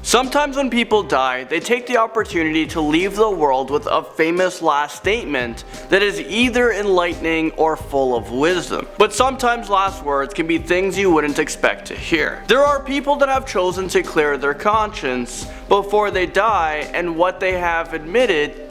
Sometimes when people die, they take the opportunity to leave the world with a famous last statement that is either enlightening or full of wisdom. But sometimes last words can be things you wouldn't expect to hear. There are people that have chosen to clear their conscience before they die, and what they have admitted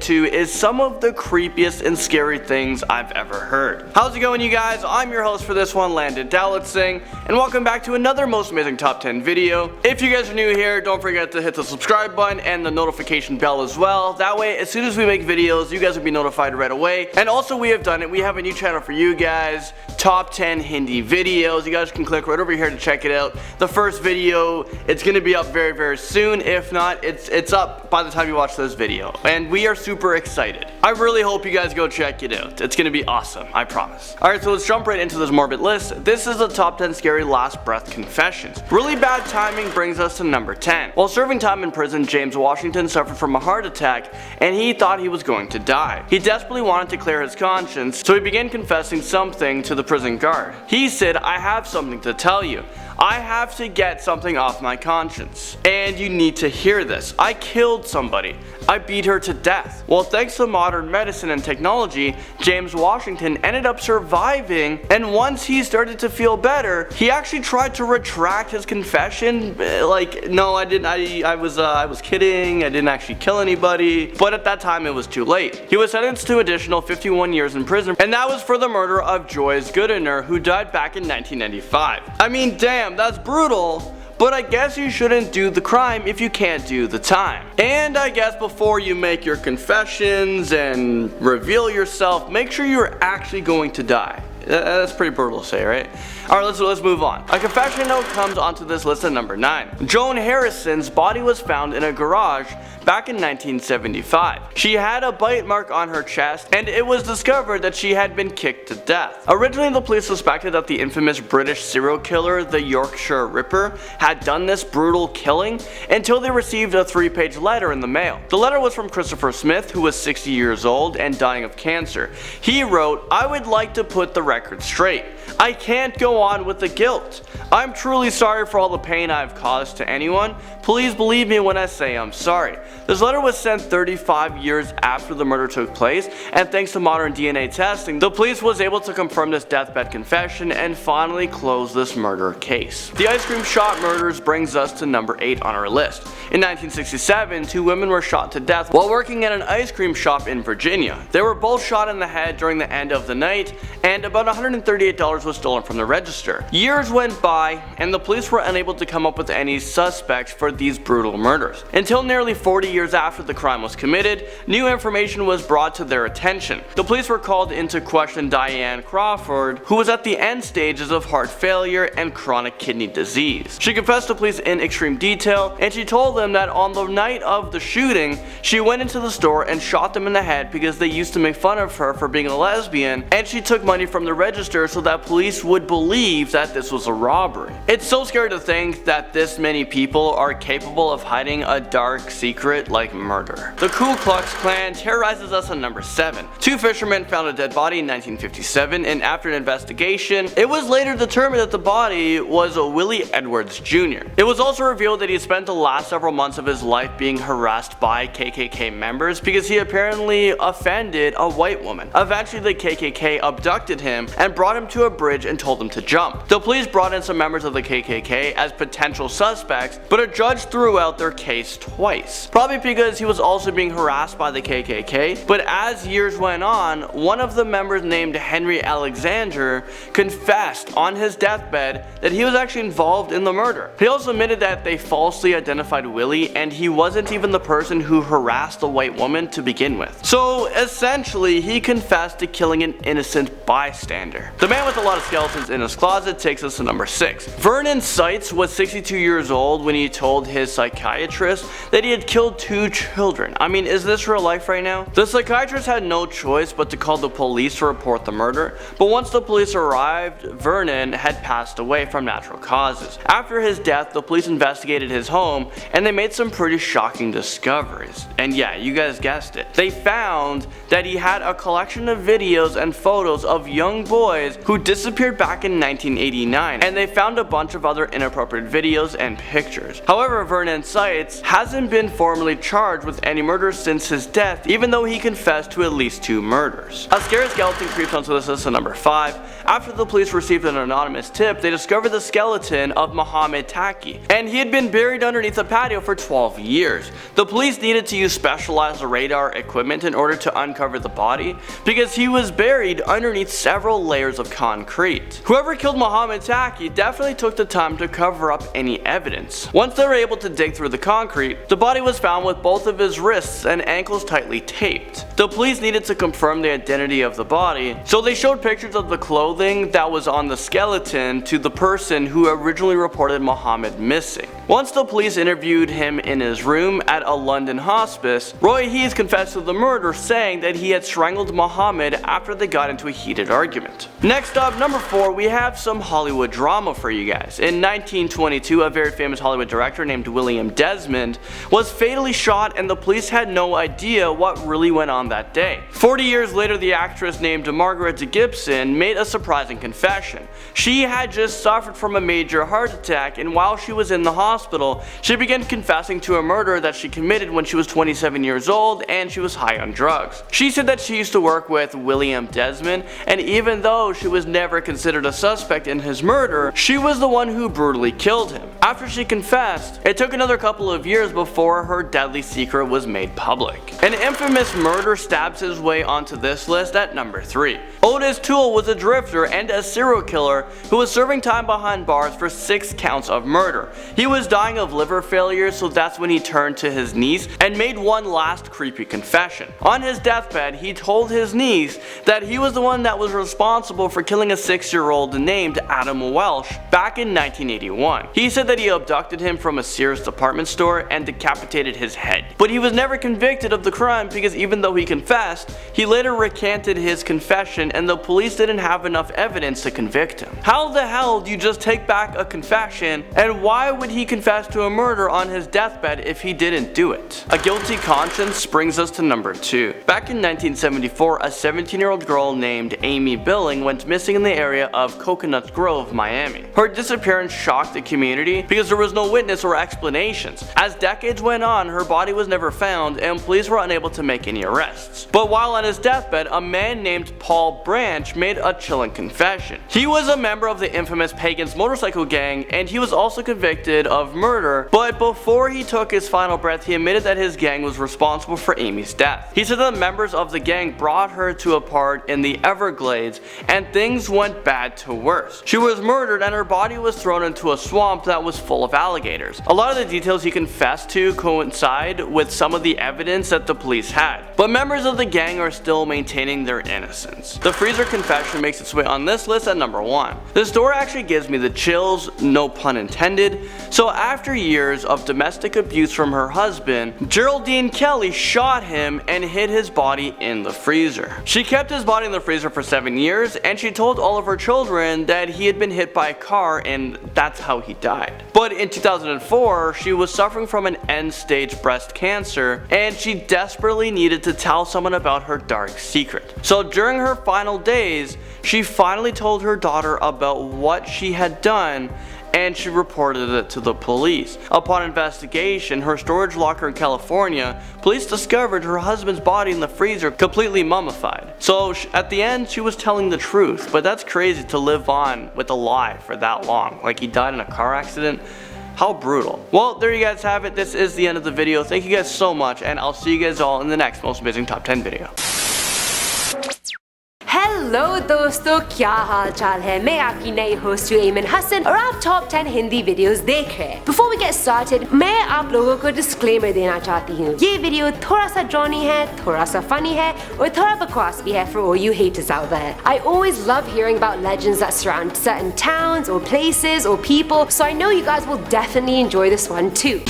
to is some of the creepiest and scary things I've ever heard. How's it going, you guys? I'm your host for this one, Landon Dowlitsing, and welcome back to another most amazing top 10 video. If you guys are new here, don't forget to hit the subscribe button and the notification bell as well. That way, as soon as we make videos, you guys will be notified right away. And also, we have done it. We have a new channel for you guys, top 10 Hindi videos. You guys can click right over here to check it out. The first video, it's gonna be up very, very soon. If not, it's up by the time you watch this video, and we are super excited. I really hope you guys go check it out. It's gonna be awesome, I promise. Alright, so let's jump right into this morbid list. This is the top 10 scary last breath confessions. Really bad timing brings us to number 10. While serving time in prison, James Washington suffered from a heart attack, and he thought he was going to die. He desperately wanted to clear his conscience, so he began confessing something to the prison guard. He said, "I have something to tell you. I have to get something off my conscience, and you need to hear this. I killed somebody. I beat her to death." Well, thanks to modern medicine and technology, James Washington ended up surviving, and once he started to feel better, he actually tried to retract his confession, like, "No, I didn't, I was kidding, I didn't actually kill anybody," but at that time it was too late. He was sentenced to additional 51 years in prison, and that was for the murder of Joyce Goodiner, who died back in 1995. I mean, damn, that's brutal. But I guess you shouldn't do the crime if you can't do the time. And I guess before you make your confessions and reveal yourself, make sure you're actually going to die. That's pretty brutal to say, right? Alright, let's move on. A confession note comes onto this list at number 9. Joan Harrison's body was found in a garage back in 1975. She had a bite mark on her chest, and it was discovered that she had been kicked to death. Originally, the police suspected that the infamous British serial killer, the Yorkshire Ripper, had done this brutal killing until they received a 3-page letter in the mail. The letter was from Christopher Smith, who was 60 years old and dying of cancer. He wrote, "I would like to put the record straight. I can't go on with the guilt. I'm truly sorry for all the pain I've caused to anyone. Please believe me when I say I'm sorry." This letter was sent 35 years after the murder took place, and thanks to modern DNA testing, the police was able to confirm this deathbed confession and finally close this murder case. The ice cream shop murders brings us to number 8 on our list. In 1967, 2 women were shot to death while working at an ice cream shop in Virginia. They were both shot in the head during the end of the night, and about $138 was stolen from the register. Years went by, and the police were unable to come up with any suspects for these brutal murders. Until nearly 40 years after the crime was committed, new information was brought to their attention. The police were called in to question Diane Crawford, who was at the end stages of heart failure and chronic kidney disease. She confessed to police in extreme detail, and she told them that on the night of the shooting, she went into the store and shot them in the head because they used to make fun of her for being a lesbian, and she took money from the register so that police would believe that this was a robbery. It's so scary to think that this many people are capable of hiding a dark secret like murder. The KLUX Klan terrorizes us on number 7. 2 fishermen found a dead body in 1957, and after an investigation, it was later determined that the body was Willie Edwards Jr. It was also revealed that he spent the last several months of his life being harassed by KKK members because he apparently offended a white woman. Eventually, the KKK abducted him and brought him to a bridge and told him to jump. The police brought in some members of the KKK as potential suspects, but a judge threw out their case twice. Probably because he was also being harassed by the KKK, but as years went on, one of the members named Henry Alexander confessed on his deathbed that he was actually involved in the murder. He also admitted that they falsely identified Willie, and he wasn't even the person who harassed the white woman to begin with. So essentially, he confessed to killing an innocent bystander. The man with a lot of skeletons in his closet takes us to number 6. Vernon Seitz was 62 years old when he told his psychiatrist that he had killed 2 children. I mean, is this real life right now? The psychiatrist had no choice but to call the police to report the murder, but once the police arrived, Vernon had passed away from natural causes. After his death, the police investigated his home, and and they made some pretty shocking discoveries. And yeah, you guys guessed it. They found that he had a collection of videos and photos of young boys who disappeared back in 1989, and they found a bunch of other inappropriate videos and pictures. However, Vernon Seitz hasn't been formally charged with any murders since his death, even though he confessed to at least 2 murders. A scary skeleton creeps onto this list at number 5. After the police received an anonymous tip, they discovered the skeleton of Mohammed Taki, and he had been buried underneath a patio for 12 years. The police needed to use specialized radar equipment in order to uncover the body, because he was buried underneath several layers of concrete. Whoever killed Mohammed Taki definitely took the time to cover up any evidence. Once they were able to dig through the concrete, the body was found with both of his wrists and ankles tightly taped. The police needed to confirm the identity of the body, so they showed pictures of the clothing that was on the skeleton to the person who originally reported Mohammed missing. Once the police interviewed him in his room at a London hospice, Roy Heath confessed to the murder, saying that he had strangled Mohammed after they got into a heated argument. Next up, number 4, we have some Hollywood drama for you guys. In 1922, a very famous Hollywood director named William Desmond was fatally shot, and the police had no idea what really went on that day. 40 years later, the actress named Margaret Gibson made a surprising confession. She had just suffered from a major heart attack, and while she was in the hospital, she began confessing to a murder that she committed when she was 27 years old and she was high on drugs. She said that she used to work with William Desmond, and even though she was never considered a suspect in his murder, she was the one who brutally killed him. After she confessed, it took another couple of years before her deadly secret was made public. An infamous murder stabs his way onto this list at number 3. Otis Toole was a drifter and a serial killer who was serving time behind bars for 6 counts of murder. He was dying of liver failure, so that's when he turned to his niece and made one last creepy confession. On his deathbed, he told his niece that he was the one that was responsible for killing a 6-year-old named Adam Welsh back in 1981. He said that he abducted him from a Sears department store and decapitated his head. But he was never convicted of the crime because even though he confessed, he later recanted his confession and the police didn't have enough evidence to convict him. How the hell do you just take back a confession, and why would he confess to a murder on his deathbed if he didn't do it? A guilty conscience brings us to number 2. Back in 1974, a 17-year-old girl named Amy Billing went missing in the area of Coconut Grove, Miami. Her disappearance shocked the community because there was no witness or explanations. As decades went on, her body was never found and police were unable to make any arrests. But while on his deathbed, a man named Paul Branch made a chilling confession. He was a member of the infamous Pagans motorcycle gang, and he was also convicted of murder, but before he took his final breath, he admitted that his gang was responsible for Amy's death. He said that members of the gang brought her to a park in the Everglades, and things went bad to worse. She was murdered and her body was thrown into a swamp that was full of alligators. A lot of the details he confessed to coincide with some of the evidence that the police had, but members of the gang are still maintaining their innocence. The freezer confession makes its way on this list at number 1. This story actually gives me the chills, no pun intended. So after years of domestic abuse from her husband, Geraldine Kelly shot him and hid his body in the freezer. She kept his body in the freezer for 7 years, and she told all of her children that he had been hit by a car and that's how he died. But in 2004, she was suffering from an end-stage breast cancer, and she desperately needed to tell someone about her dark secret. So during her final days, she finally told her daughter about what she had done, and she reported it to the police. Upon investigation, her storage locker in California, police discovered her husband's body in the freezer completely mummified. So at the end, she was telling the truth, but that's crazy to live on with a lie for that long. Like he died in a car accident. How brutal. Well, there you guys have it. This is the end of the video. Thank you guys so much, and I'll see you guys all in the next most amazing top 10 video. Hello दोस्तों, क्या हाल चाल है? मैं आपकी नई host हूँ एमन हसन और आप टॉप 10 हिंदी वीडियोस देख रहे हैं। Before we get started, मैं आप लोगों को डिस्क्लेमर देना चाहती हूँ। ये वीडियो थोड़ा सा ड्रॉनी है, थोड़ा सा फनी है और थोड़ा बकवास भी है for all you haters out there. I always love hearing about legends that surround certain towns or places or people, so I know you guys will definitely enjoy this one too.